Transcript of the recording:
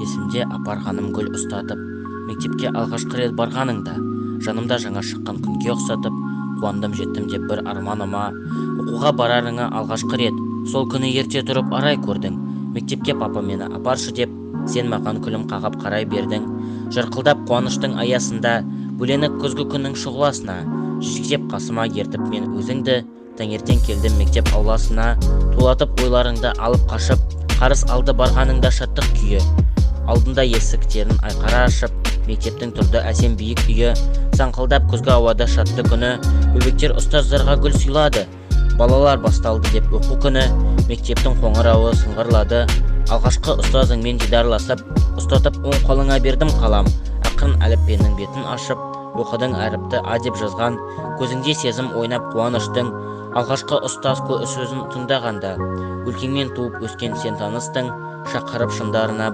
Есімде апар ханым гүл ұстатып, мектепке алғашқы рет барғаныңда, жанымда жаңа шыққан күнге ұқсатып, қуандым жеттім деп бір арманыма. Оқуға барарыңа алғашқы рет, сол күні ерте тұрып арай көрдің. Мектепке папа мені апаршы деп, сен маған күлім қағап қарай бердің. Жарқылдап қуаныштың аясында, бөленіп күзгі күннің шұғыласына, жетектеп қасыма ертіп мен өзіңді. Таңертең келдім мектеп ауласына, тулатып ойларыңды алып қашып, қарыс алды барғаныңда шаттық күйі. Алдында есіктерін айқара ашып, мектептің тұрды әсем биік үйі. Саңқылдап күзгі ауада шатты күні, бөбектер ұстаздарға гүл сыйлады. Балалар басталды деп оқу күні, мектептің қоңырауы сыңғырлады. Алғашқы ұстазыңмен дидарласып, ұстатып оң қолыңа бердім қалам. Ақырын әліппенің бетін ашып, оқыдың әріпті А деп жазған, көзіңде сезім ойнап қуаныштың. Алғашқы ұстаз сөзін тыңдағанда, өлкеңмен туып өскен сен таныстың, шақырып шындарына